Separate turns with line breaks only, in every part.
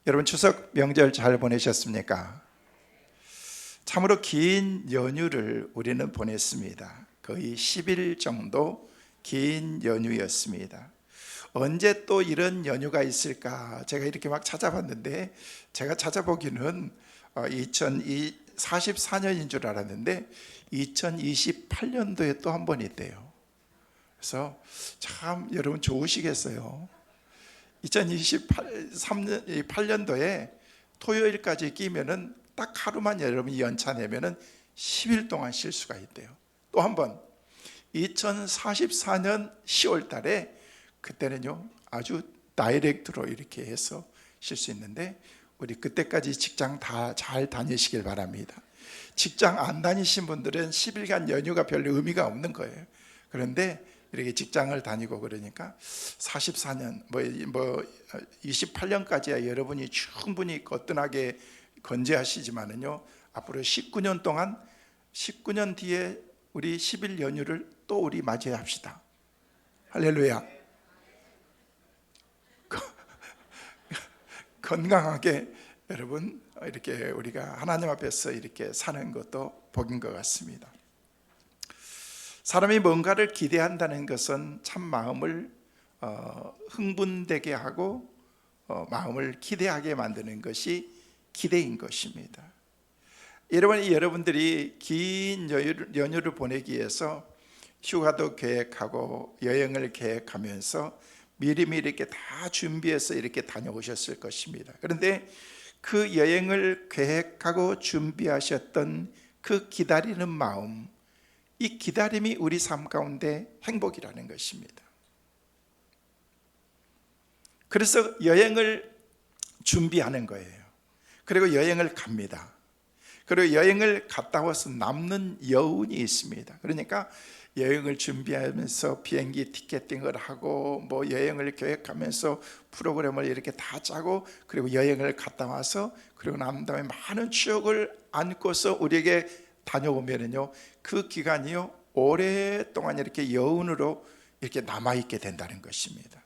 여러분 추석 명절 잘 보내셨습니까? 참으로 긴 연휴를 우리는 보냈습니다. 거의 10일 정도 긴 연휴였습니다. 언제 또 이런 연휴가 있을까? 제가 이렇게 막 찾아봤는데, 제가 찾아보기는 2044년인 줄 알았는데 2028년도에 또 한 번 있대요. 그래서 참 여러분 좋으시겠어요. 2028년도에 토요일까지 끼면은 딱 하루만 여러분이 연차 내면은 10일 동안 쉴 수가 있대요. 또 한 번 2044년 10월 달에 그때는요 아주 다이렉트로 이렇게 해서 쉴 수 있는데, 우리 그때까지 직장 다 잘 다니시길 바랍니다. 직장 안 다니신 분들은 10일간 연휴가 별로 의미가 없는 거예요. 그런데 이렇게 직장을 다니고 그러니까 44년 28년까지야 여러분이 충분히 거뜬하게 건재하시지만은요, 앞으로 19년 동안 19년 뒤에 우리 10일 연휴를 또 우리 맞이합시다. 할렐루야. 건강하게 여러분 이렇게 우리가 하나님 앞에서 이렇게 사는 것도 복인 것 같습니다. 사람이 뭔가를 기대한다는 것은 참 마음을 흥분되게 하고 마음을 기대하게 만드는 것이 기대인 것입니다. 여러분들이 긴 연휴를 보내기 위해서 휴가도 계획하고 여행을 계획하면서 미리미리 이렇게 다 준비해서 이렇게 다녀오셨을 것입니다. 그런데 그 여행을 계획하고 준비하셨던 그 기다리는 마음, 이 기다림이 우리 삶 가운데 행복이라는 것입니다. 그래서 여행을 준비하는 거예요. 그리고 여행을 갑니다. 그리고 여행을 갔다 와서 남는 여운이 있습니다. 그러니까 여행을 준비하면서 비행기 티켓팅을 하고 여행을 계획하면서 프로그램을 이렇게 다 짜고, 그리고 여행을 갔다 와서 그리고 난 다음에 많은 추억을 안고서 우리에게 다녀오면은요, 그 기간이요 오랫동안 이렇게 여운으로 이렇게 남아있게 된다는 것입니다.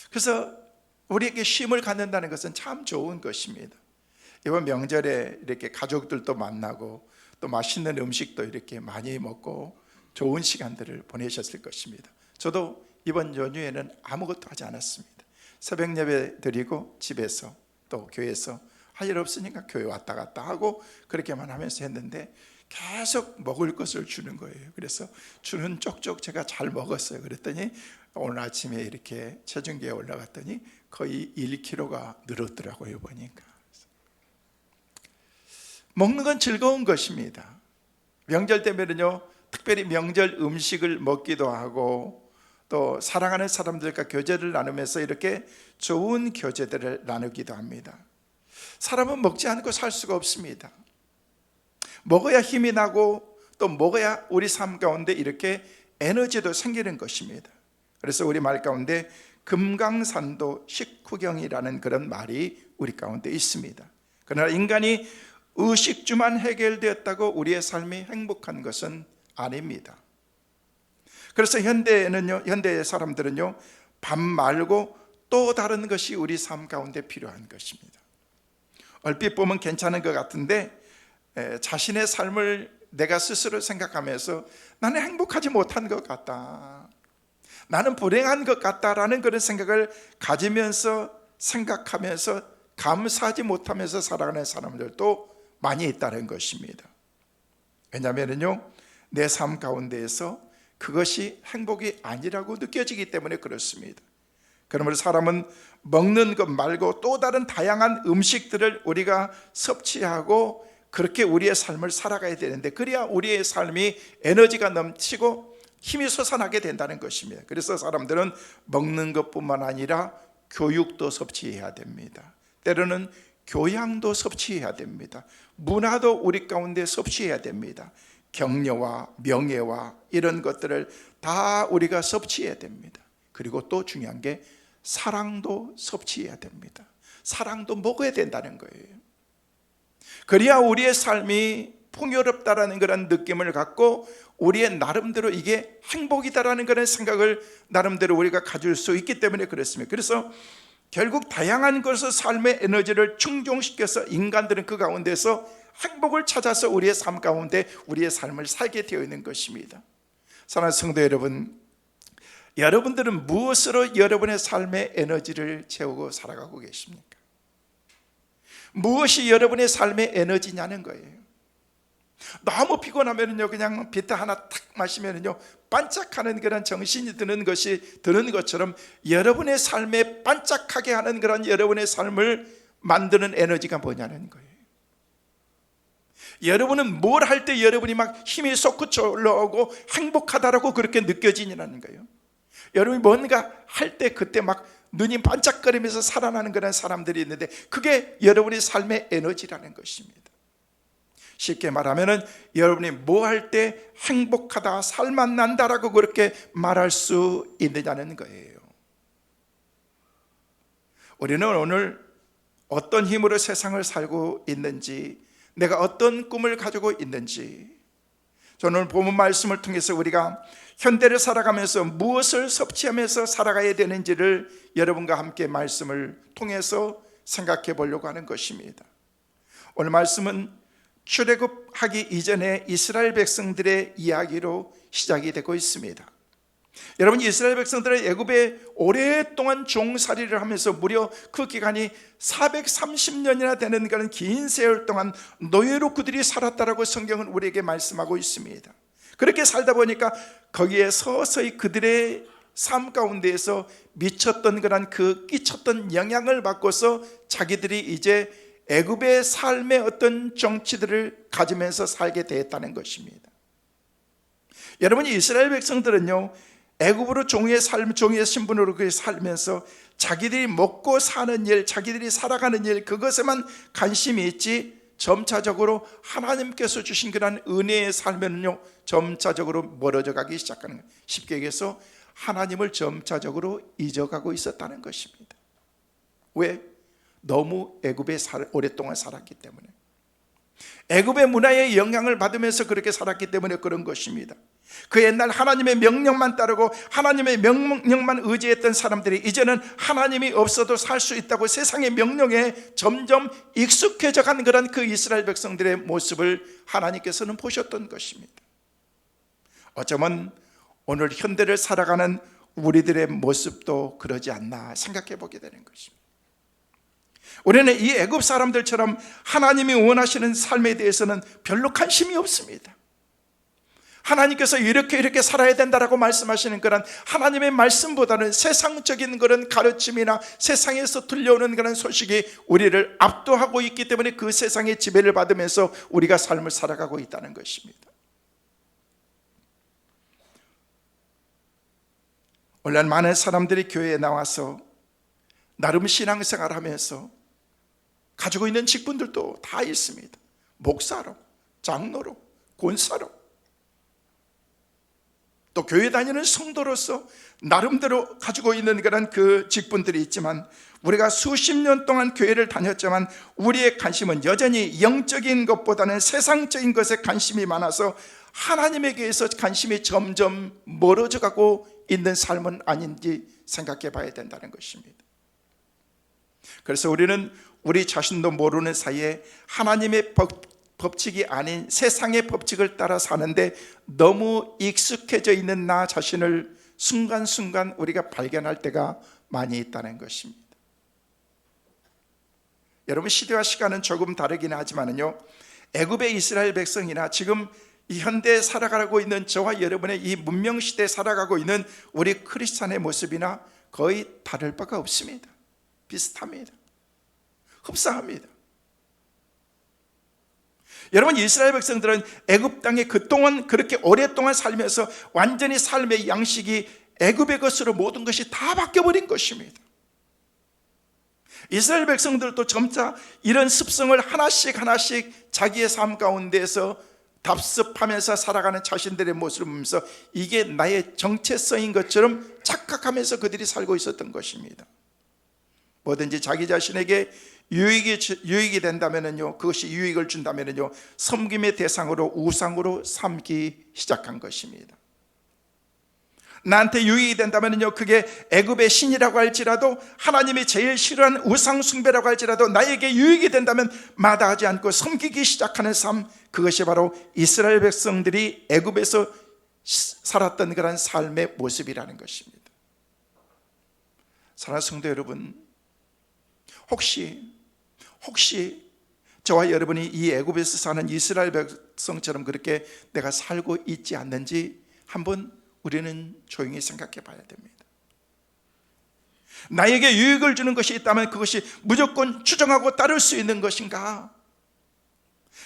그래서 우리에게 쉼을 갖는다는 것은 참 좋은 것입니다. 이번 명절에 이렇게 가족들도 만나고 또 맛있는 음식도 이렇게 많이 먹고 좋은 시간들을 보내셨을 것입니다. 저도 이번 연휴에는 아무것도 하지 않았습니다. 새벽 예배 드리고 집에서 또 교회에서 할 일 없으니까 교회 왔다 갔다 하고 그렇게만 하면서 했는데, 계속 먹을 것을 주는 거예요. 그래서 주는 쪽쪽 제가 잘 먹었어요. 그랬더니 오늘 아침에 이렇게 체중계에 올라갔더니 거의 1kg가 늘었더라고요. 보니까 먹는 건 즐거운 것입니다. 명절 때면은요 특별히 명절 음식을 먹기도 하고, 또 사랑하는 사람들과 교제를 나누면서 이렇게 좋은 교제들을 나누기도 합니다. 사람은 먹지 않고 살 수가 없습니다. 먹어야 힘이 나고 또 먹어야 우리 삶 가운데 이렇게 에너지도 생기는 것입니다. 그래서 우리 말 가운데 금강산도 식후경이라는 그런 말이 우리 가운데 있습니다. 그러나 인간이 의식주만 해결되었다고 우리의 삶이 행복한 것은 아닙니다. 그래서 현대의 사람들은요 밥 말고 또 다른 것이 우리 삶 가운데 필요한 것입니다. 얼핏 보면 괜찮은 것 같은데 자신의 삶을 내가 스스로 생각하면서 나는 행복하지 못한 것 같다, 나는 불행한 것 같다라는 그런 생각을 가지면서 생각하면서 감사하지 못하면서 살아가는 사람들도 많이 있다는 것입니다. 왜냐하면요 내 삶 가운데에서 그것이 행복이 아니라고 느껴지기 때문에 그렇습니다. 그러므로 사람은 먹는 것 말고 또 다른 다양한 음식들을 우리가 섭취하고 그렇게 우리의 삶을 살아가야 되는데, 그래야 우리의 삶이 에너지가 넘치고 힘이 솟아나게 된다는 것입니다. 그래서 사람들은 먹는 것뿐만 아니라 교육도 섭취해야 됩니다. 때로는 교양도 섭취해야 됩니다. 문화도 우리 가운데 섭취해야 됩니다. 격려와 명예와 이런 것들을 다 우리가 섭취해야 됩니다. 그리고 또 중요한 게 사랑도 섭취해야 됩니다. 사랑도 먹어야 된다는 거예요. 그래야 우리의 삶이 풍요롭다라는 그런 느낌을 갖고 우리의 나름대로 이게 행복이다라는 그런 생각을 나름대로 우리가 가질 수 있기 때문에 그렇습니다. 그래서 결국 다양한 것을 삶의 에너지를 충족시켜서 인간들은 그 가운데서 행복을 찾아서 우리의 삶 가운데 우리의 삶을 살게 되어 있는 것입니다. 사랑하는 성도 여러분, 여러분들은 무엇으로 여러분의 삶의 에너지를 채우고 살아가고 계십니까? 무엇이 여러분의 삶의 에너지냐는 거예요. 너무 피곤하면요 그냥 비타 하나 탁 마시면요 반짝하는 그런 정신이 드는 것처럼 여러분의 삶에 반짝하게 하는 그런 여러분의 삶을 만드는 에너지가 뭐냐는 거예요. 여러분은 뭘 할 때 여러분이 막 힘이 솟구쳐 올라오고 행복하다라고 그렇게 느껴지냐는 거예요. 여러분이 뭔가 할 때 그때 막 눈이 반짝거리면서 살아나는 그런 사람들이 있는데 그게 여러분의 삶의 에너지라는 것입니다. 쉽게 말하면 여러분이 뭐 할 때 행복하다, 살맛 난다라고 그렇게 말할 수 있느냐는 거예요. 우리는 오늘 어떤 힘으로 세상을 살고 있는지, 내가 어떤 꿈을 가지고 있는지, 저는 오늘 본문 말씀을 통해서 우리가 현대를 살아가면서 무엇을 섭취하면서 살아가야 되는지를 여러분과 함께 말씀을 통해서 생각해 보려고 하는 것입니다. 오늘 말씀은 출애굽하기 이전에 이스라엘 백성들의 이야기로 시작이 되고 있습니다. 여러분, 이스라엘 백성들은 애굽에 오랫동안 종살이를 하면서 무려 그 기간이 430년이나 되는 그런 긴 세월 동안 노예로 그들이 살았다라고 성경은 우리에게 말씀하고 있습니다. 그렇게 살다 보니까 거기에 서서히 그들의 삶 가운데에서 미쳤던 그런 끼쳤던 영향을 받고서 자기들이 이제 애굽의 삶의 어떤 정치들을 가지면서 살게 되었다는 것입니다. 여러분이 이스라엘 백성들은요 애굽으로 종의 신분으로 살면서 자기들이 먹고 사는 일, 자기들이 살아가는 일, 그것에만 관심이 있지 점차적으로 하나님께서 주신 그런 은혜의 삶에는요 점차적으로 멀어져 가기 시작하는 거예요. 쉽게 얘기해서 하나님을 점차적으로 잊어가고 있었다는 것입니다. 왜? 너무 애굽에 오랫동안 살았기 때문에, 애굽의 문화의 영향을 받으면서 그렇게 살았기 때문에 그런 것입니다. 그 옛날 하나님의 명령만 따르고 하나님의 명령만 의지했던 사람들이 이제는 하나님이 없어도 살 수 있다고 세상의 명령에 점점 익숙해져 가는 그런 그 이스라엘 백성들의 모습을 하나님께서는 보셨던 것입니다. 어쩌면 오늘 현대를 살아가는 우리들의 모습도 그러지 않나 생각해 보게 되는 것입니다. 우리는 이 애굽 사람들처럼 하나님이 원하시는 삶에 대해서는 별로 관심이 없습니다. 하나님께서 이렇게 살아야 된다라고 말씀하시는 그런 하나님의 말씀보다는 세상적인 그런 가르침이나 세상에서 들려오는 그런 소식이 우리를 압도하고 있기 때문에 그 세상의 지배를 받으면서 우리가 삶을 살아가고 있다는 것입니다. 오늘 많은 사람들이 교회에 나와서 나름 신앙생활을 하면서 가지고 있는 직분들도 다 있습니다. 목사로, 장로로, 권사로, 또 교회 다니는 성도로서 나름대로 가지고 있는 그런 그 직분들이 있지만, 우리가 수십 년 동안 교회를 다녔지만 우리의 관심은 여전히 영적인 것보다는 세상적인 것에 관심이 많아서 하나님에게서 관심이 점점 멀어져 가고 있는 삶은 아닌지 생각해 봐야 된다는 것입니다. 그래서 우리는 우리 자신도 모르는 사이에 하나님의 법칙이 아닌 세상의 법칙을 따라 사는데 너무 익숙해져 있는 나 자신을 순간순간 우리가 발견할 때가 많이 있다는 것입니다. 여러분, 시대와 시간은 조금 다르긴 하지만요, 애굽의 이스라엘 백성이나 지금 이 현대에 살아가고 있는 저와 여러분의 이 문명시대에 살아가고 있는 우리 크리스찬의 모습이나 거의 다를 바가 없습니다. 비슷합니다. 흡사합니다. 여러분, 이스라엘 백성들은 애굽 땅에 그동안 그렇게 오랫동안 살면서 완전히 삶의 양식이 애굽의 것으로 모든 것이 다 바뀌어버린 것입니다. 이스라엘 백성들도 점차 이런 습성을 하나씩 자기의 삶 가운데서 답습하면서 살아가는 자신들의 모습을 보면서 이게 나의 정체성인 것처럼 착각하면서 그들이 살고 있었던 것입니다. 뭐든지 자기 자신에게 유익이 된다면요, 그것이 유익을 준다면요, 섬김의 대상으로 우상으로 삼기 시작한 것입니다. 나한테 유익이 된다면요, 그게 애굽의 신이라고 할지라도 하나님이 제일 싫어하는 우상 숭배라고 할지라도 나에게 유익이 된다면 마다하지 않고 섬기기 시작하는 삶, 그것이 바로 이스라엘 백성들이 애굽에서 살았던 그런 삶의 모습이라는 것입니다. 사랑하는 성도 여러분, 혹시 저와 여러분이 이 애굽에서 사는 이스라엘 백성처럼 그렇게 내가 살고 있지 않는지 한번 우리는 조용히 생각해 봐야 됩니다. 나에게 유익을 주는 것이 있다면 그것이 무조건 추정하고 따를 수 있는 것인가?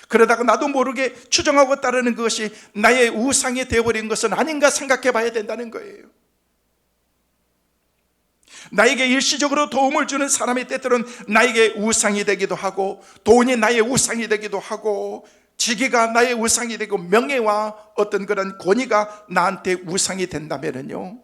그러다가 나도 모르게 추정하고 따르는 것이 나의 우상이 되어버린 것은 아닌가 생각해 봐야 된다는 거예요. 나에게 일시적으로 도움을 주는 사람이 때때로는 나에게 우상이 되기도 하고, 돈이 나의 우상이 되기도 하고, 지기가 나의 우상이 되고, 명예와 어떤 그런 권위가 나한테 우상이 된다면요,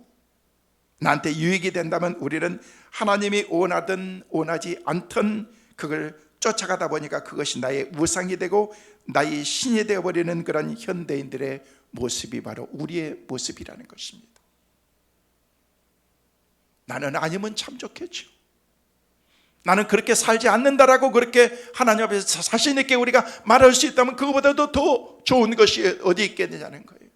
나한테 유익이 된다면 우리는 하나님이 원하든 원하지 않든 그걸 쫓아가다 보니까 그것이 나의 우상이 되고 나의 신이 되어버리는 그런 현대인들의 모습이 바로 우리의 모습이라는 것입니다. 나는 아니면 참 좋겠죠. 나는 그렇게 살지 않는다라고 그렇게 하나님 앞에서 자신 있게 우리가 말할 수 있다면 그거보다도 더 좋은 것이 어디 있겠느냐는 거예요.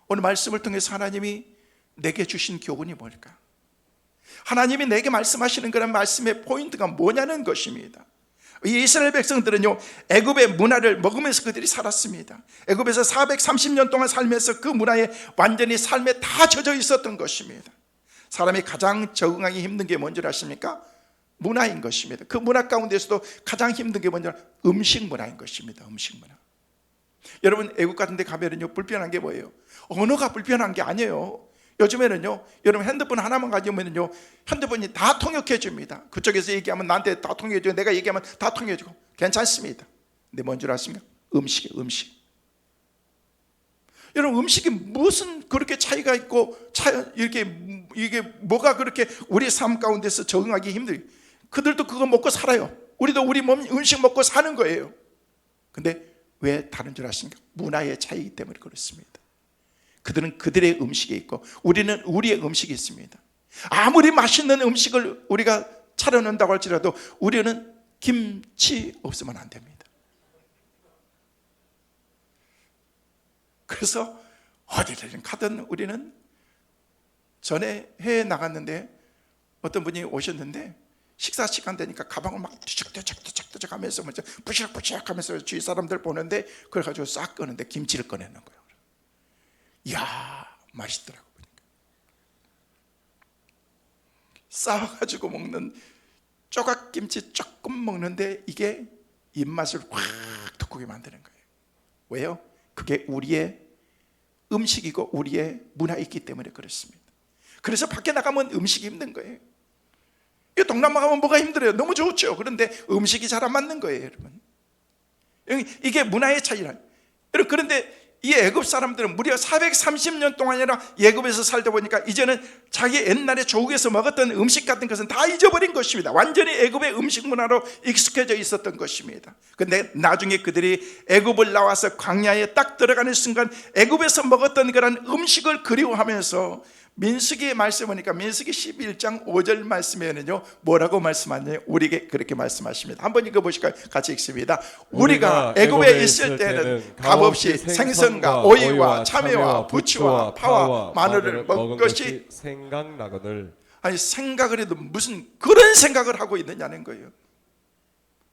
오늘 말씀을 통해서 하나님이 내게 주신 교훈이 뭘까? 하나님이 내게 말씀하시는 그런 말씀의 포인트가 뭐냐는 것입니다. 이 이스라엘 백성들은요, 애굽의 문화를 먹으면서 그들이 살았습니다. 애굽에서 430년 동안 살면서 그 문화에 완전히 삶에 다 젖어 있었던 것입니다. 사람이 가장 적응하기 힘든 게 뭔지 아십니까? 문화인 것입니다. 그 문화 가운데서도 가장 힘든 게 뭔지 음식 문화인 것입니다. 음식 문화. 여러분 애국 같은 데 가면은요, 불편한 게 뭐예요? 언어가 불편한 게 아니에요. 요즘에는요, 여러분 핸드폰 하나만 가지면은요, 핸드폰이 다 통역해 줍니다. 그쪽에서 얘기하면 나한테 다 통역해 주고, 내가 얘기하면 다 통역해 주고 괜찮습니다. 근데 뭔 줄 아십니까? 음식. 여러분 음식이 무슨 그렇게 차이가 있고 이게 뭐가 그렇게 우리 삶 가운데서 적응하기 힘들어요? 그들도 그거 먹고 살아요. 우리도 우리 몸 음식 먹고 사는 거예요. 근데 왜 다른 줄 아십니까? 문화의 차이이기 때문에 그렇습니다. 그들은 그들의 음식이 있고 우리는 우리의 음식이 있습니다. 아무리 맛있는 음식을 우리가 차려놓는다고 할지라도 우리는 김치 없으면 안 됩니다. 그래서 어디든 가든 우리는 전에 해외에 나갔는데 어떤 분이 오셨는데 식사 시간 되니까 가방을 막 뒤적뒤적 하면서 부시럭부시럭 하면서 주위 사람들 보는데 그걸 가지고 싹 꺼는데 김치를 꺼내는 거예요. 이야, 맛있더라고. 싸워가지고 먹는 조각김치 조금 먹는데 이게 입맛을 확 돋구게 만드는 거예요. 왜요? 그게 우리의 음식이고 우리의 문화이기 때문에 그렇습니다. 그래서 밖에 나가면 음식이 힘든 거예요. 이 동남아 가면 뭐가 힘들어요? 너무 좋죠. 그런데 음식이 잘 안 맞는 거예요, 여러분. 이게 문화의 차이라. 여러분, 그런데 이 애굽 사람들은 무려 430년 동안이나 애굽에서 살다 보니까 이제는 자기 옛날에 조국에서 먹었던 음식 같은 것은 다 잊어버린 것입니다. 완전히 애굽의 음식 문화로 익숙해져 있었던 것입니다. 그런데 나중에 그들이 애굽을 나와서 광야에 딱 들어가는 순간 애굽에서 먹었던 그런 음식을 그리워하면서 민수기의 말씀 보니까 민수기 11장 5절 말씀에는요, 뭐라고 말씀하냐면 우리에게 그렇게 말씀하십니다. 한번 읽어보실까요? 같이 읽습니다. 우리가 애굽에 있을 때는 값없이 생선과 오이와 참외와 부추와 파와 마늘을 먹은 것이
생각나거늘.
아니, 생각을 해도 무슨 그런 생각을 하고 있느냐는 거예요.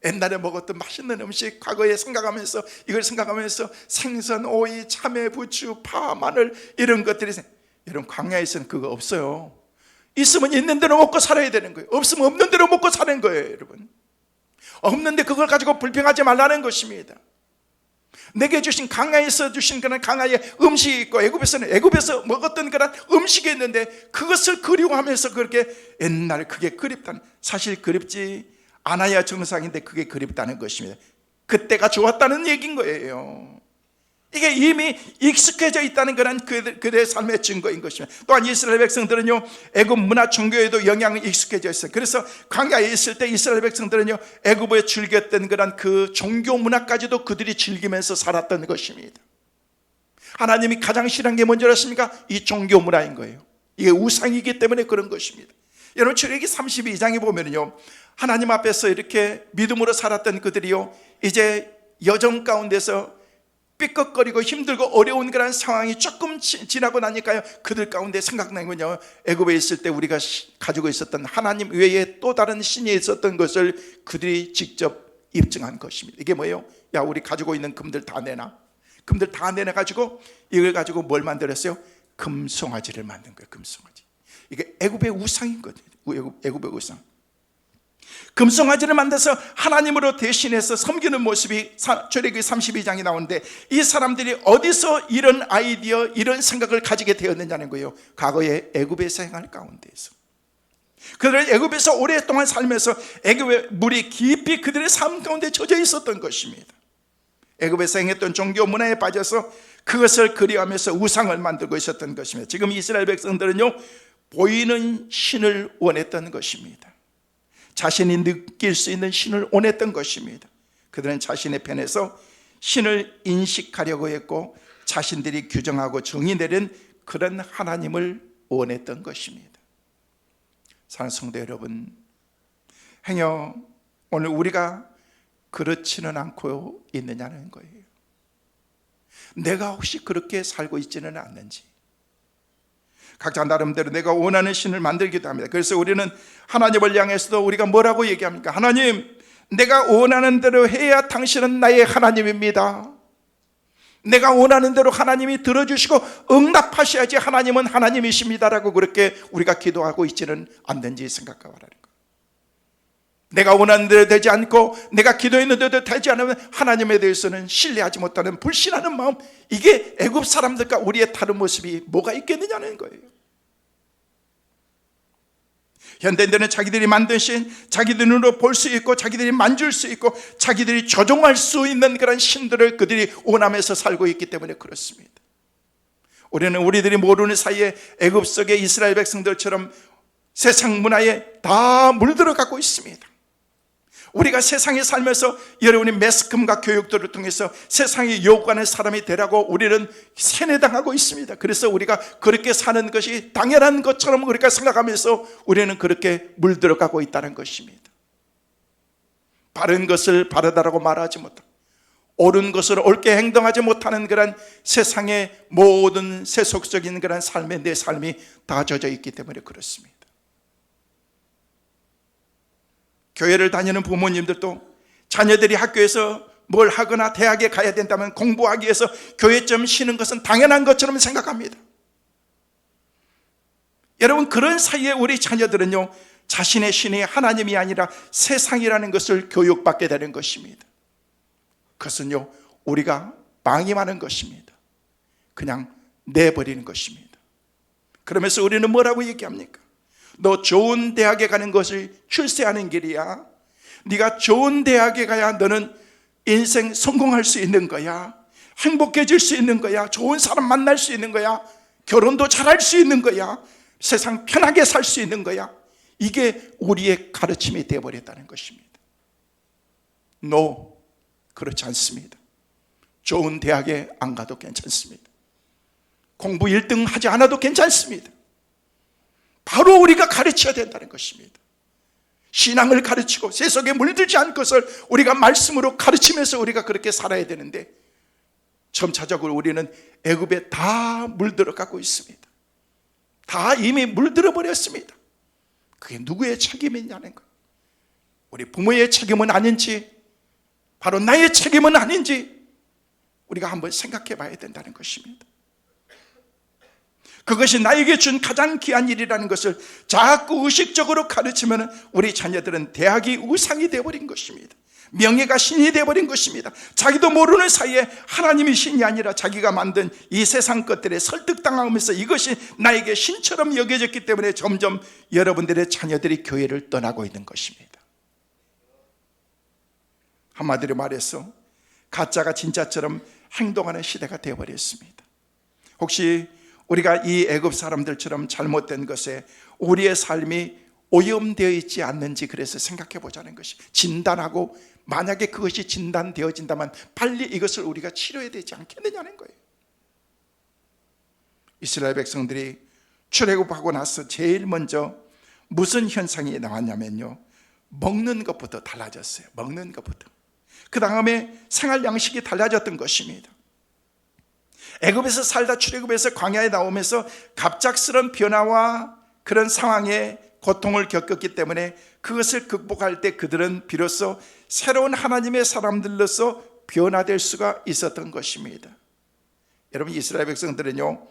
옛날에 먹었던 맛있는 음식 과거에 생각하면서 이걸 생각하면서 생선, 오이, 참외, 부추, 파, 마늘 이런 것들이 여러분 광야에서는 그거 없어요. 있으면 있는 대로 먹고 살아야 되는 거예요. 없으면 없는 대로 먹고 사는 거예요, 여러분. 없는데 그걸 가지고 불평하지 말라는 것입니다. 내게 주신 강야에서 주신 그런 강야의 음식이 있고 애굽에서는 애굽에서 먹었던 그런 음식이 있는데 그것을 그리워하면서 그렇게 옛날에 그게 그립다는, 사실 그립지 않아야 정상인데 그게 그립다는 것입니다. 그때가 좋았다는 얘기인 거예요. 이게 이미 익숙해져 있다는 그런 그들의 삶의 증거인 것입니다. 또한 이스라엘 백성들은요, 애굽 문화 종교에도 영향이 익숙해져 있어요. 그래서 광야에 있을 때 이스라엘 백성들은요, 애굽에 즐겼던 그런 그 종교 문화까지도 그들이 즐기면서 살았던 것입니다. 하나님이 가장 싫어하는 게 뭔지 아십니까? 이 종교 문화인 거예요. 이게 우상이기 때문에 그런 것입니다. 여러분, 출애굽기 32장에 보면요, 하나님 앞에서 이렇게 믿음으로 살았던 그들이요, 이제 여정 가운데서 삐걱거리고 힘들고 어려운 그런 상황이 조금 지나고 나니까요, 그들 가운데 생각나는 건요, 애굽에 있을 때 우리가 가지고 있었던 하나님 외에 또 다른 신이 있었던 것을 그들이 직접 입증한 것입니다. 이게 뭐예요? 야, 우리 가지고 있는 금들 다 내놔. 금들 다 내놔가지고 이걸 가지고 뭘 만들었어요? 금송아지를 만든 거예요. 금송아지. 이게 애굽의 우상인 거죠. 애굽의 우상. 금송아지를 만들어서 하나님으로 대신해서 섬기는 모습이 출애굽기 32장에 나오는데, 이 사람들이 어디서 이런 아이디어, 이런 생각을 가지게 되었느냐는 거예요. 과거의 애굽의 생활 가운데에서. 그들은 애굽에서 오랫동안 살면서 애굽의 물이 깊이 그들의 삶 가운데 젖어 있었던 것입니다. 애굽에서 행했던 종교 문화에 빠져서 그것을 그리워하면서 우상을 만들고 있었던 것입니다. 지금 이스라엘 백성들은요, 보이는 신을 원했던 것입니다. 자신이 느낄 수 있는 신을 원했던 것입니다. 그들은 자신의 편에서 신을 인식하려고 했고, 자신들이 규정하고 정의 내린 그런 하나님을 원했던 것입니다. 사랑하는 성도 여러분, 행여 오늘 우리가 그렇지는 않고 있느냐는 거예요. 내가 혹시 그렇게 살고 있지는 않는지. 각자 나름대로 내가 원하는 신을 만들기도 합니다. 그래서 우리는 하나님을 향해서도 우리가 뭐라고 얘기합니까? 하나님, 내가 원하는 대로 해야 당신은 나의 하나님입니다. 내가 원하는 대로 하나님이 들어주시고 응답하셔야지 하나님은 하나님이십니다라고 그렇게 우리가 기도하고 있지는 않는지 생각해 보라는 거예요. 내가 원하는 대로 되지 않고 내가 기도했는데도 되지 않으면 하나님에 대해서는 신뢰하지 못하는 불신하는 마음, 이게 애굽 사람들과 우리의 다른 모습이 뭐가 있겠느냐는 거예요. 현대인들은 자기들이 만든 신, 자기들 눈으로 볼 수 있고 자기들이 만질 수 있고 자기들이 조종할 수 있는 그런 신들을 그들이 원하면서 살고 있기 때문에 그렇습니다. 우리는 우리들이 모르는 사이에 애굽 속의 이스라엘 백성들처럼 세상 문화에 다 물들어가고 있습니다. 우리가 세상에 살면서 여러분이 매스컴과 교육들을 통해서 세상에 요구하는 사람이 되라고 우리는 세뇌당하고 있습니다. 그래서 우리가 그렇게 사는 것이 당연한 것처럼 우리가 생각하면서 우리는 그렇게 물들어가고 있다는 것입니다. 바른 것을 바르다라고 말하지 못하고 옳은 것을 옳게 행동하지 못하는 그런 세상의 모든 세속적인 그런 삶에 내 삶이 다 젖어 있기 때문에 그렇습니다. 교회를 다니는 부모님들도 자녀들이 학교에서 뭘 하거나 대학에 가야 된다면 공부하기 위해서 교회점 쉬는 것은 당연한 것처럼 생각합니다. 여러분, 그런 사이에 우리 자녀들은요, 자신의 신이 하나님이 아니라 세상이라는 것을 교육받게 되는 것입니다. 그것은요, 우리가 방임하는 것입니다. 그냥 내버리는 것입니다. 그러면서 우리는 뭐라고 얘기합니까? 너 좋은 대학에 가는 것을 출세하는 길이야. 네가 좋은 대학에 가야 너는 인생 성공할 수 있는 거야. 행복해질 수 있는 거야. 좋은 사람 만날 수 있는 거야. 결혼도 잘할 수 있는 거야. 세상 편하게 살 수 있는 거야. 이게 우리의 가르침이 되어버렸다는 것입니다. No, 그렇지 않습니다. 좋은 대학에 안 가도 괜찮습니다. 공부 1등 하지 않아도 괜찮습니다. 바로 우리가 가르쳐야 된다는 것입니다. 신앙을 가르치고 세속에 물들지 않은 것을 우리가 말씀으로 가르치면서 우리가 그렇게 살아야 되는데, 점차적으로 우리는 애굽에 다 물들어가고 있습니다. 다 이미 물들어 버렸습니다. 그게 누구의 책임이냐는 거예요. 우리 부모의 책임은 아닌지, 바로 나의 책임은 아닌지 우리가 한번 생각해 봐야 된다는 것입니다. 그것이 나에게 준 가장 귀한 일이라는 것을 자꾸 의식적으로 가르치면 우리 자녀들은 대학이 우상이 되어버린 것입니다. 명예가 신이 되어버린 것입니다. 자기도 모르는 사이에 하나님이 신이 아니라 자기가 만든 이 세상 것들에 설득당하면서 이것이 나에게 신처럼 여겨졌기 때문에 점점 여러분들의 자녀들이 교회를 떠나고 있는 것입니다. 한마디로 말해서 가짜가 진짜처럼 행동하는 시대가 되어버렸습니다. 혹시 우리가 이 애굽 사람들처럼 잘못된 것에 우리의 삶이 오염되어 있지 않는지 그래서 생각해 보자는 것이, 진단하고 만약에 그것이 진단되어진다면 빨리 이것을 우리가 치료해야 되지 않겠느냐는 거예요. 이스라엘 백성들이 출애굽하고 나서 제일 먼저 무슨 현상이 나왔냐면요, 먹는 것부터 달라졌어요. 먹는 것부터. 그 다음에 생활 양식이 달라졌던 것입니다. 애굽에서 살다 출애굽해서 광야에 나오면서 갑작스런 변화와 그런 상황에 고통을 겪었기 때문에 그것을 극복할 때 그들은 비로소 새로운 하나님의 사람들로서 변화될 수가 있었던 것입니다. 여러분, 이스라엘 백성들은요,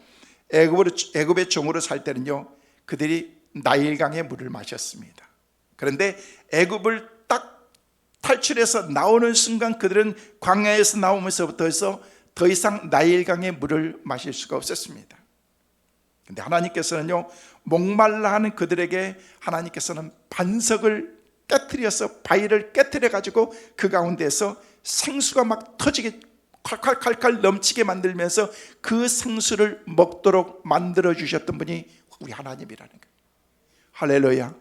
애굽의 종으로 살 때는요, 그들이 나일강의 물을 마셨습니다. 그런데 애굽을 딱 탈출해서 나오는 순간 그들은 광야에서 나오면서부터 해서 더 이상 나일강의 물을 마실 수가 없었습니다. 그런데 하나님께서는요, 목말라 하는 그들에게 하나님께서는 반석을 깨트려서, 바위를 깨트려 가지고 그 가운데서 생수가 막 터지게 칼칼칼칼 넘치게 만들면서 그 생수를 먹도록 만들어 주셨던 분이 우리 하나님이라는 거예요. 할렐루야.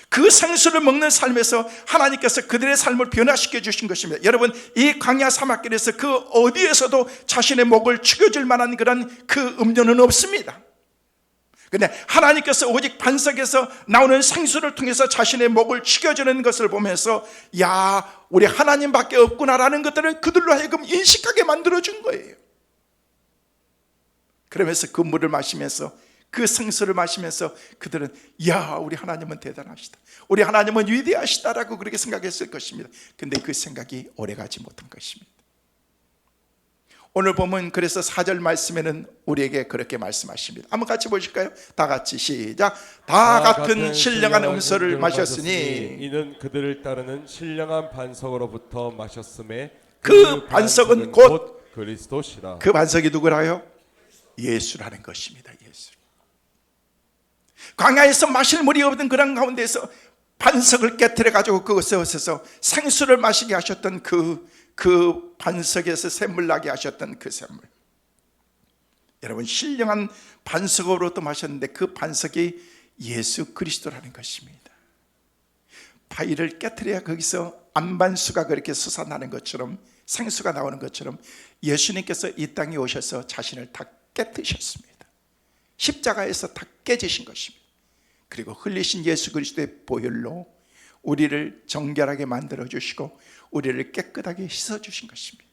그 생수를 먹는 삶에서 하나님께서 그들의 삶을 변화시켜 주신 것입니다. 여러분, 이 광야 사막길에서 그 어디에서도 자신의 목을 축여줄 만한 그런 그 음료는 없습니다. 근데 하나님께서 오직 반석에서 나오는 생수를 통해서 자신의 목을 축여주는 것을 보면서, 야, 우리 하나님밖에 없구나라는 것들을 그들로 하여금 인식하게 만들어준 거예요. 그러면서 그 물을 마시면서, 그 생수를 마시면서 그들은, 야, 우리 하나님은 대단하시다, 우리 하나님은 위대하시다라고 그렇게 생각했을 것입니다. 근데 그 생각이 오래가지 못한 것입니다. 오늘 보면 그래서 4절 말씀에는 우리에게 그렇게 말씀하십니다. 한번 같이 보실까요? 다 같이 시작. 다 같은 신령한 음소를 마셨으니
이는 그들을 따르는 신령한 반석으로부터 마셨음에
그 반석은 곧
그리스도시라.
그 반석이 누구라요? 예수라는 것입니다. 예수. 광야에서 마실 물이 없던 그런 가운데서 반석을 깨트려 가지고 그곳에서 생수를 마시게 하셨던 그 반석에서 샘물 나게 하셨던 그 샘물. 여러분, 신령한 반석으로부터 마셨는데 그 반석이 예수 그리스도라는 것입니다. 바위를 깨트려야 거기서 안반수가 그렇게 솟아나는 것처럼, 생수가 나오는 것처럼 예수님께서 이 땅에 오셔서 자신을 다 깨뜨셨습니다. 십자가에서 다 깨지신 것입니다. 그리고 흘리신 예수 그리스도의 보혈로 우리를 정결하게 만들어 주시고 우리를 깨끗하게 씻어 주신 것입니다.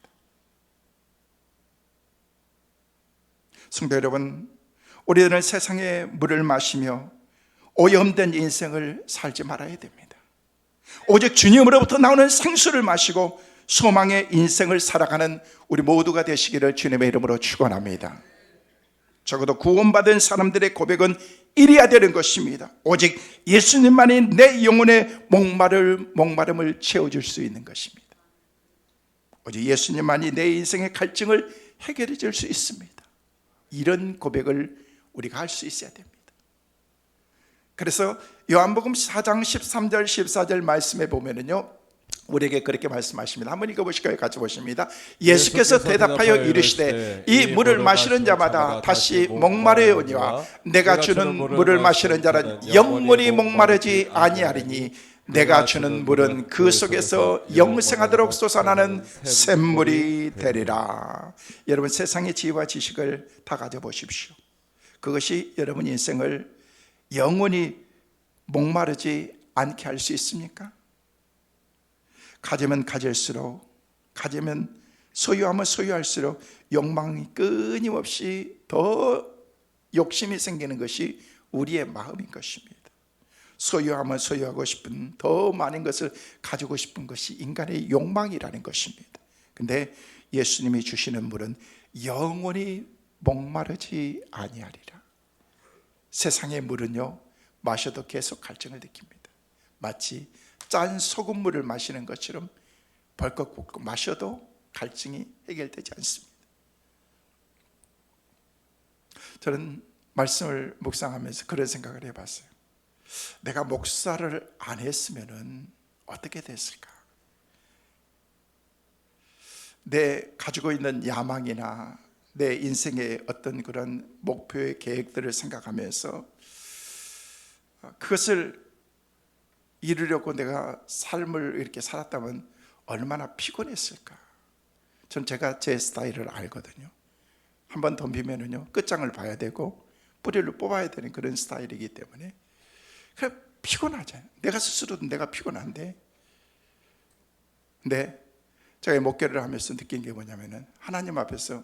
성도 여러분, 우리는 세상의 물을 마시며 오염된 인생을 살지 말아야 됩니다. 오직 주님으로부터 나오는 생수를 마시고 소망의 인생을 살아가는 우리 모두가 되시기를 주님의 이름으로 축원합니다. 적어도 구원받은 사람들의 고백은 이래야 되는 것입니다. 오직 예수님만이 내 영혼의 목마름을 채워줄 수 있는 것입니다. 오직 예수님만이 내 인생의 갈증을 해결해 줄 수 있습니다. 이런 고백을 우리가 할 수 있어야 됩니다. 그래서 요한복음 4장 13절 14절 말씀에 보면은요, 우리에게 그렇게 말씀하십니다. 한번 읽어보실까요? 같이 보십니다. 예수께서 대답하여 이르시되 이 물을 마시는 자마다 다시 목마르오니와 내가 주는 물을 마시는 자는 영원히 목마르지 아니하리니 내가 주는 물은 그 속에서 영생하도록 솟아나는 샘물이 되리라. 여러분, 세상의 지혜와 지식을 다 가져보십시오. 그것이 여러분 인생을 영원히 목마르지 않게 할 수 있습니까? 가지면 가질수록, 가지면 소유하면 소유할수록 욕망이 끊임없이 더 욕심이 생기는 것이 우리의 마음인 것입니다. 소유하면 소유하고 싶은, 더 많은 것을 가지고 싶은 것이 인간의 욕망이라는 것입니다. 근데 예수님이 주시는 물은 영원히 목마르지 아니하리라. 세상의 물은요, 마셔도 계속 갈증을 느낍니다. 마치 짠 소금물을 마시는 것처럼 벌컥벌컥 마셔도 갈증이 해결되지 않습니다. 저는 말씀을 묵상하면서 그런 생각을 해봤어요. 내가 목사를 안 했으면 어떻게 됐을까? 내 가지고 있는 야망이나 내 인생의 어떤 그런 목표의 계획들을 생각하면서 그것을 이루려고 내가 삶을 이렇게 살았다면 얼마나 피곤했을까? 전 제가 제 스타일을 알거든요. 한번 덤비면은요 끝장을 봐야 되고 뿌리를 뽑아야 되는 그런 스타일이기 때문에 그래 피곤하잖아요. 내가 스스로도 내가 피곤한데, 근데 제가 목회를 하면서 느낀 게 뭐냐면은 하나님 앞에서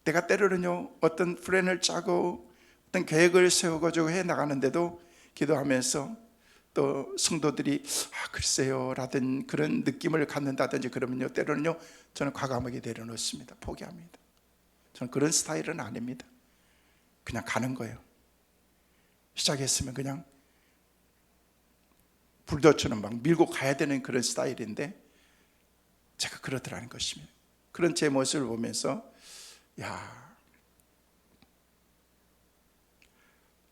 내가 때로는요 어떤 플랜을 짜고 어떤 계획을 세워가지고 해 나가는데도 기도하면서 또 성도들이 글쎄요 라든 그런 느낌을 갖는다든지 그러면요 때로는요 저는 과감하게 내려놓습니다. 포기합니다. 저는 그런 스타일은 아닙니다. 그냥 가는 거예요. 시작했으면 그냥 불도처럼 막 밀고 가야 되는 그런 스타일인데 제가 그러더라는 것입니다. 그런 제 모습을 보면서 야,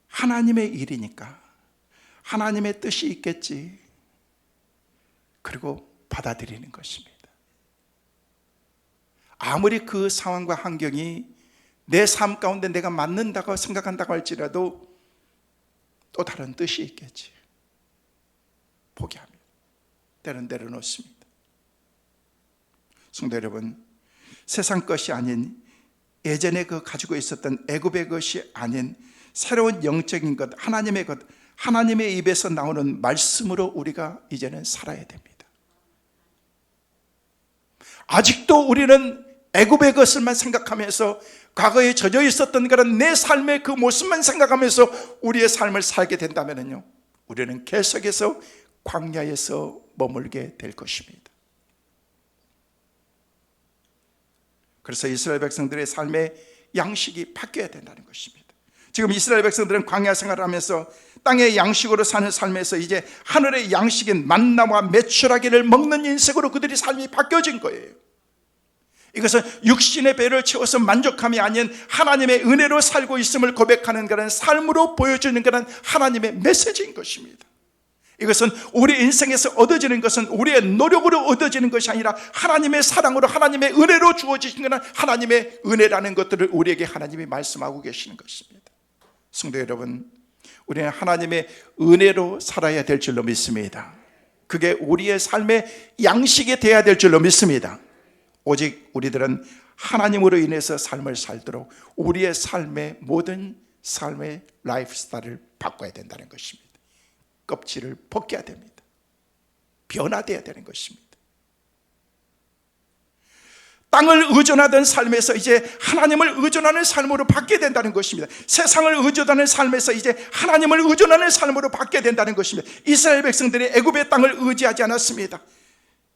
하나님의 일이니까 하나님의 뜻이 있겠지. 그리고 받아들이는 것입니다. 아무리 그 상황과 환경이 내 삶 가운데 내가 맞는다고 생각한다고 할지라도 또 다른 뜻이 있겠지. 포기합니다. 때는 내려놓습니다. 성도 여러분, 세상 것이 아닌 예전에 그 가지고 있었던 애굽의 것이 아닌 새로운 영적인 것, 하나님의 것, 하나님의 입에서 나오는 말씀으로 우리가 이제는 살아야 됩니다. 아직도 우리는 애굽의 것을만 생각하면서 과거에 젖어 있었던 그런 내 삶의 그 모습만 생각하면서 우리의 삶을 살게 된다면요, 우리는 계속해서 광야에서 머물게 될 것입니다. 그래서 이스라엘 백성들의 삶의 양식이 바뀌어야 된다는 것입니다. 지금 이스라엘 백성들은 광야 생활을 하면서 땅의 양식으로 사는 삶에서 이제 하늘의 양식인 만나와 메추라기를 먹는 인생으로 그들의 삶이 바뀌어진 거예요. 이것은 육신의 배를 채워서 만족함이 아닌 하나님의 은혜로 살고 있음을 고백하는 그런 삶으로 보여주는 그런 하나님의 메시지인 것입니다. 이것은 우리 인생에서 얻어지는 것은 우리의 노력으로 얻어지는 것이 아니라 하나님의 사랑으로 하나님의 은혜로 주어지신 것은 하나님의 은혜라는 것들을 우리에게 하나님이 말씀하고 계시는 것입니다. 성도 여러분, 우리는 하나님의 은혜로 살아야 될 줄로 믿습니다. 그게 우리의 삶의 양식이 되어야 될 줄로 믿습니다. 오직 우리들은 하나님으로 인해서 삶을 살도록 우리의 삶의 모든 삶의 라이프 스타일을 바꿔야 된다는 것입니다. 껍질을 벗겨야 됩니다. 변화되어야 되는 것입니다. 땅을 의존하던 삶에서 이제 하나님을 의존하는 삶으로 바뀌어야 된다는 것입니다. 세상을 의존하는 삶에서 이제 하나님을 의존하는 삶으로 바뀌어야 된다는 것입니다. 이스라엘 백성들이 애굽의 땅을 의지하지 않았습니다.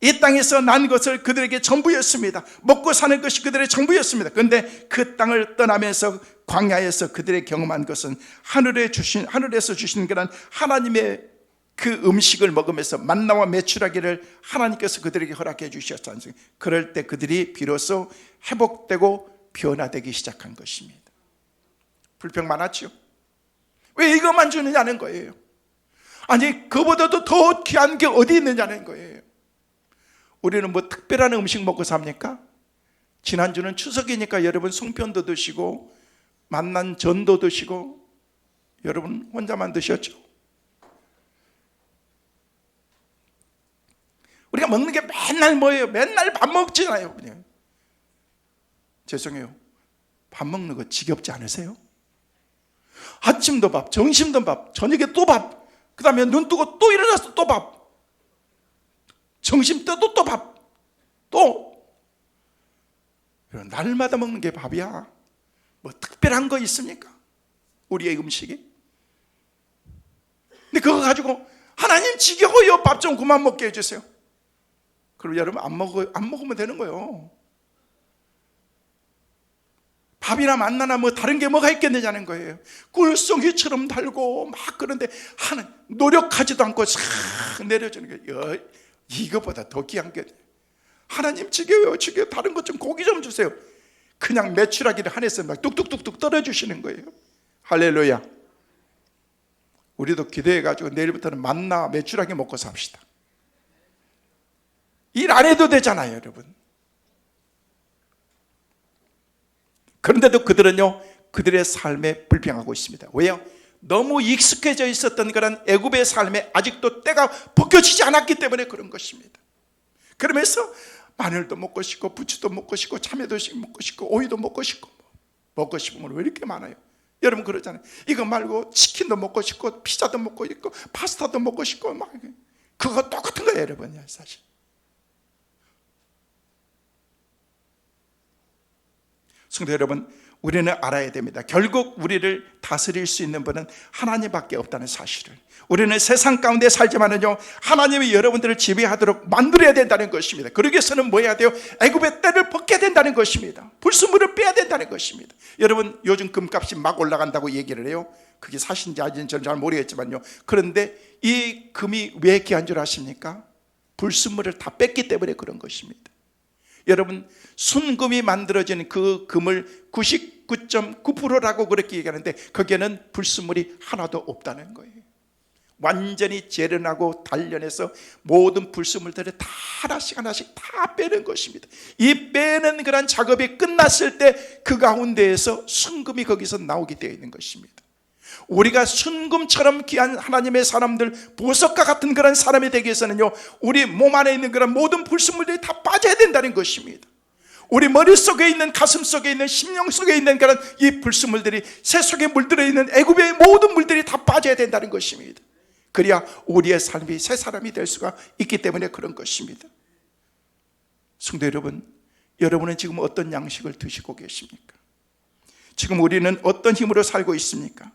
이 땅에서 난 것을 그들에게 전부였습니다. 먹고 사는 것이 그들의 전부였습니다. 그런데 그 땅을 떠나면서 광야에서 그들의 경험한 것은 하늘에서 주신 그런 하나님의 그 음식을 먹으면서 만나와 메추라기를 하나님께서 그들에게 허락해 주셨지 않습니까? 그럴 때 그들이 비로소 회복되고 변화되기 시작한 것입니다. 불평 많았죠. 왜 이것만 주느냐는 거예요. 아니 그보다도 더 귀한 게 어디 있느냐는 거예요. 우리는 뭐 특별한 음식 먹고 삽니까? 지난주는 추석이니까 여러분 송편도 드시고 만난 전도 드시고 여러분 혼자만 드셨죠? 우리가 먹는 게 맨날 뭐예요? 맨날 밥 먹잖아요. 그냥. 죄송해요. 밥 먹는 거 지겹지 않으세요? 아침도 밥, 점심도 밥, 저녁에 또 밥, 그 다음에 눈 뜨고 또 일어나서 또 밥, 점심 때도 또 밥, 또 날마다 먹는 게 밥이야. 뭐 특별한 거 있습니까? 우리의 음식이. 근데 그거 가지고 하나님 지겨워요. 밥 좀 그만 먹게 해주세요. 그럼 여러분 안 먹으면 되는 거예요. 밥이나 만나나 뭐 다른 게 뭐가 있겠느냐는 거예요. 꿀송이처럼 달고 막 그런데 하는 노력하지도 않고 싹 내려주는 게 이것보다 더 귀한 게 하나님 지겨워요. 지겨워. 다른 것 좀 고기 좀 주세요. 그냥 메추라기를 하늘에서 막 뚝뚝뚝뚝 떨어주시는 거예요. 할렐루야. 우리도 기도해가지고 내일부터는 만나 메추라기 먹고 삽시다. 일 안 해도 되잖아요, 여러분. 그런데도 그들은요, 그들의 삶에 불평하고 있습니다. 왜요? 너무 익숙해져 있었던 그런 애굽의 삶에 아직도 때가 벗겨지지 않았기 때문에 그런 것입니다. 그러면서 마늘도 먹고 싶고 부추도 먹고 싶고 참외도 먹고 싶고 오이도 먹고 싶고 먹고 싶은 건 왜 이렇게 많아요? 여러분 그러잖아요. 이거 말고 치킨도 먹고 싶고 피자도 먹고 싶고 파스타도 먹고 싶고 막 그거 똑같은 거예요, 여러분. 사실 성도 여러분, 우리는 알아야 됩니다. 결국 우리를 다스릴 수 있는 분은 하나님밖에 없다는 사실을. 우리는 세상 가운데 살지만은요, 하나님이 여러분들을 지배하도록 만들어야 된다는 것입니다. 그러기 위해서는 뭐 해야 돼요? 애굽의 때를 벗게 된다는 것입니다. 불순물을 빼야 된다는 것입니다. 여러분, 요즘 금값이 막 올라간다고 얘기를 해요. 그게 사실인지 아닌지 저는 잘 모르겠지만요, 그런데 이 금이 왜 귀한 줄 아십니까? 불순물을 다 뺐기 때문에 그런 것입니다. 여러분, 순금이 만들어진 그 금을 99.9%라고 그렇게 얘기하는데 거기에는 불순물이 하나도 없다는 거예요. 완전히 재련하고 단련해서 모든 불순물들을 다 하나씩 하나씩 다 빼는 것입니다. 이 빼는 그런 작업이 끝났을 때 그 가운데에서 순금이 거기서 나오게 되어 있는 것입니다. 우리가 순금처럼 귀한 하나님의 사람들, 보석과 같은 그런 사람이 되기 위해서는요, 우리 몸 안에 있는 그런 모든 불순물들이 다 빠져야 된다는 것입니다. 우리 머릿속에 있는, 가슴 속에 있는, 심령 속에 있는 그런 이 불순물들이, 새 속에 물들어 있는 애굽의 모든 물들이 다 빠져야 된다는 것입니다. 그래야 우리의 삶이 새 사람이 될 수가 있기 때문에 그런 것입니다. 성도 여러분, 여러분은 지금 어떤 양식을 드시고 계십니까? 지금 우리는 어떤 힘으로 살고 있습니까?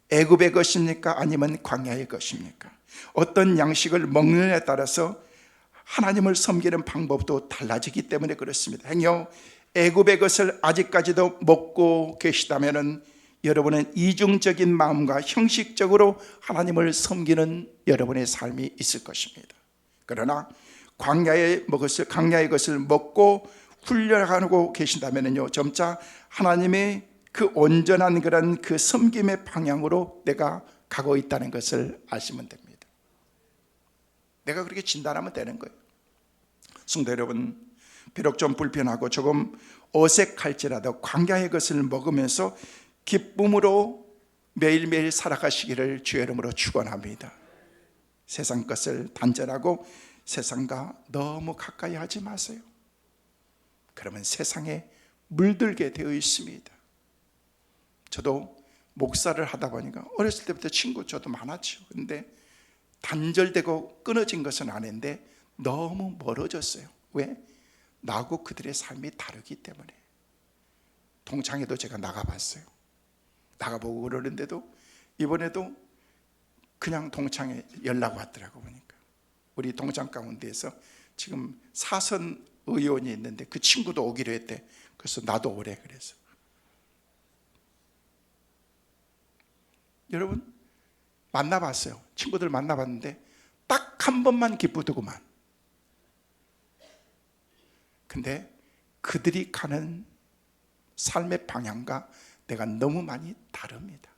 애굽의 것입니까? 아니면 광야의 것입니까? 어떤 양식을 먹느냐에 따라서 하나님을 섬기는 방법도 달라지기 때문에 그렇습니다. 행여 애굽의 것을 아직까지도 먹고 계시다면 여러분은 이중적인 마음과 형식적으로 하나님을 섬기는 여러분의 삶이 있을 것입니다. 그러나 광야의 것을 먹고 훈련하고 계신다면요, 점차 하나님의 그 온전한 그런 그 섬김의 방향으로 내가 가고 있다는 것을 아시면 됩니다. 내가 그렇게 진단하면 되는 거예요. 성도 여러분, 비록 좀 불편하고 조금 어색할지라도 광야의 것을 먹으면서 기쁨으로 매일매일 살아가시기를 주의 이름으로 축원합니다. 세상 것을 단절하고 세상과 너무 가까이 하지 마세요. 그러면 세상에 물들게 되어 있습니다. 저도 목사를 하다 보니까 어렸을 때부터 친구 저도 많았죠. 근데 단절되고 끊어진 것은 아닌데 너무 멀어졌어요. 왜? 나하고 그들의 삶이 다르기 때문에. 동창회도 제가 나가봤어요. 나가보고 그러는데도 이번에도 그냥 동창회 연락 왔더라고. 보니까 우리 동창 가운데에서 지금 사선 의원이 있는데 그 친구도 오기로 했대. 그래서 나도 오래. 그래서 여러분, 만나봤어요. 친구들 만나봤는데 딱 한 번만 기쁘더구만. 근데 그들이 가는 삶의 방향과 내가 너무 많이 다릅니다.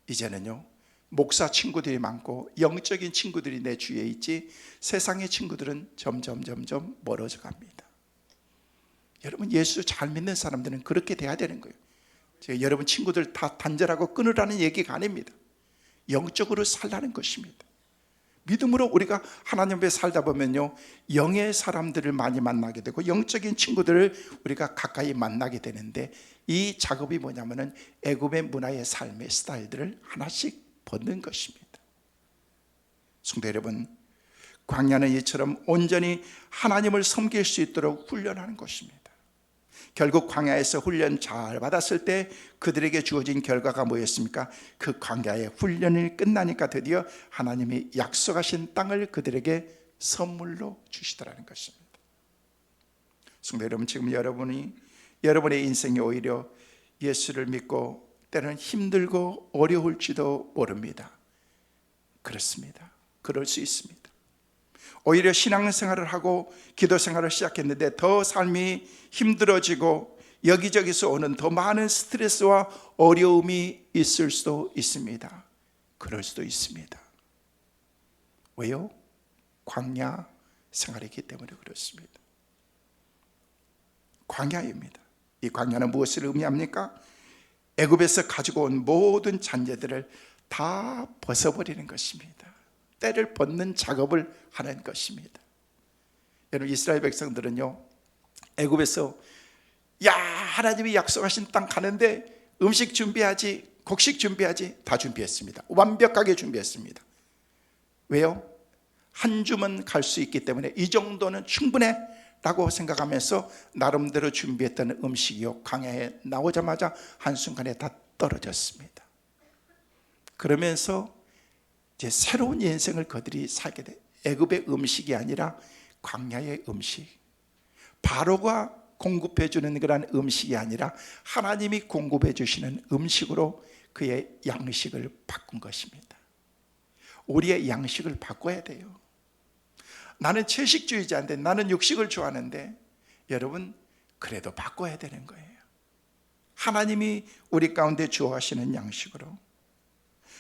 이제는요, 목사 친구들이 많고 영적인 친구들이 내 주위에 있지 세상의 친구들은 점점 멀어져 갑니다. 여러분, 예수 잘 믿는 사람들은 그렇게 돼야 되는 거예요. 제가 여러분 친구들 다 단절하고 끊으라는 얘기가 아닙니다. 영적으로 살라는 것입니다. 믿음으로 우리가 하나님 앞에 살다 보면요, 영의 사람들을 많이 만나게 되고 영적인 친구들을 우리가 가까이 만나게 되는데, 이 작업이 뭐냐면은 애굽의 문화의 삶의 스타일들을 하나씩 벗는 것입니다. 성도 여러분, 광야는 이처럼 온전히 하나님을 섬길 수 있도록 훈련하는 것입니다. 결국 광야에서 훈련 잘 받았을 때 그들에게 주어진 결과가 뭐였습니까? 그 광야의 훈련이 끝나니까 드디어 하나님이 약속하신 땅을 그들에게 선물로 주시더라는 것입니다. 성도 여러분, 지금 여러분의 인생이 오히려 예수를 믿고 때로는 힘들고 어려울지도 모릅니다. 그렇습니다. 그럴 수 있습니다. 오히려 신앙생활을 하고 기도생활을 시작했는데 더 삶이 힘들어지고 여기저기서 오는 더 많은 스트레스와 어려움이 있을 수도 있습니다. 그럴 수도 있습니다. 왜요? 광야 생활이기 때문에 그렇습니다. 광야입니다. 이 광야는 무엇을 의미합니까? 애굽에서 가지고 온 모든 잔재들을 다 벗어버리는 것입니다. 때를 벗는 작업을 하는 것입니다. 여러분, 이스라엘 백성들은요, 애굽에서 야, 하나님이 약속하신 땅 가는데 음식 준비하지, 곡식 준비하지. 다 준비했습니다. 완벽하게 준비했습니다. 왜요? 한 주만 갈 수 있기 때문에 이 정도는 충분해 라고 생각하면서 나름대로 준비했던 음식이요, 광야에 나오자마자 한순간에 다 떨어졌습니다. 그러면서 이제 새로운 인생을 그들이 살게 돼. 애굽의 음식이 아니라 광야의 음식, 바로가 공급해 주는 그런 음식이 아니라 하나님이 공급해 주시는 음식으로 그의 양식을 바꾼 것입니다. 우리의 양식을 바꿔야 돼요. 나는 채식주의자인데, 나는 육식을 좋아하는데, 여러분 그래도 바꿔야 되는 거예요. 하나님이 우리 가운데 주어하시는 양식으로.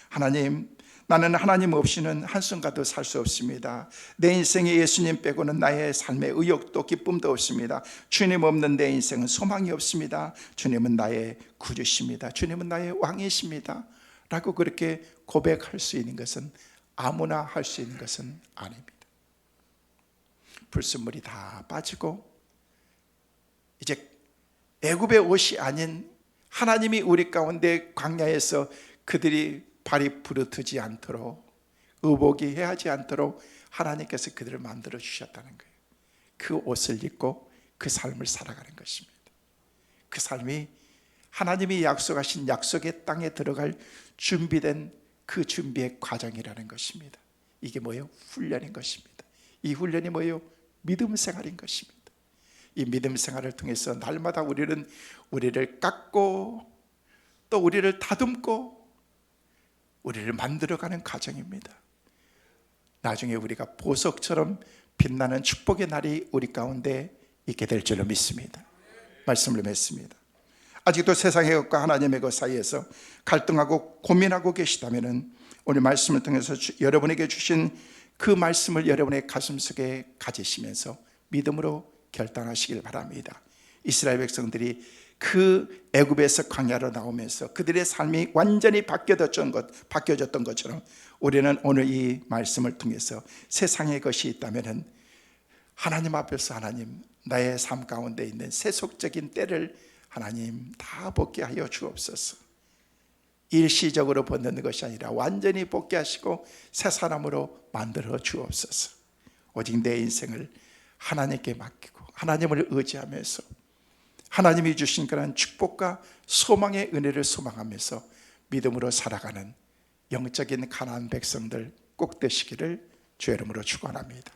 하나님, 나는 하나님 없이는 한순간도 살 수 없습니다. 내 인생에 예수님 빼고는 나의 삶의 의욕도 기쁨도 없습니다. 주님 없는 내 인생은 소망이 없습니다. 주님은 나의 구주십니다. 주님은 나의 왕이십니다 라고 그렇게 고백할 수 있는 것은, 아무나 할 수 있는 것은 아닙니다. 불순물이 다 빠지고 이제 애굽의 옷이 아닌 하나님이 우리 가운데 광야에서 그들이 발이 부르트지 않도록, 의복이 해하지 않도록 하나님께서 그들을 만들어 주셨다는 거예요. 그 옷을 입고 그 삶을 살아가는 것입니다. 그 삶이 하나님이 약속하신 약속의 땅에 들어갈 준비된 그 준비의 과정이라는 것입니다. 이게 뭐예요? 훈련인 것입니다. 이 훈련이 뭐예요? 믿음 생활인 것입니다. 이 믿음 생활을 통해서 날마다 우리를 깎고 또 우리를 다듬고 우리를 만들어가는 과정입니다. 나중에 우리가 보석처럼 빛나는 축복의 날이 우리 가운데 있게 될 줄로 믿습니다. 말씀을 맺습니다. 아직도 세상의 것과 하나님의 것 사이에서 갈등하고 고민하고 계시다면 오늘 말씀을 통해서 여러분에게 주신 그 말씀을 여러분의 가슴속에 가지시면서 믿음으로 결단하시길 바랍니다. 이스라엘 백성들이 그 애굽에서 광야로 나오면서 그들의 삶이 완전히 바뀌어졌던 것처럼 우리는 오늘 이 말씀을 통해서 세상의 것이 있다면 하나님 앞에서, 하나님, 나의 삶 가운데 있는 세속적인 때를 하나님 다 벗게 하여 주옵소서. 일시적으로 벗는 것이 아니라 완전히 벗게 하시고 새 사람으로 만들어 주옵소서. 오직 내 인생을 하나님께 맡기고 하나님을 의지하면서 하나님이 주신 그런 축복과 소망의 은혜를 소망하면서 믿음으로 살아가는 영적인 가나안 백성들 꼭 되시기를 주의 이름으로 축원합니다.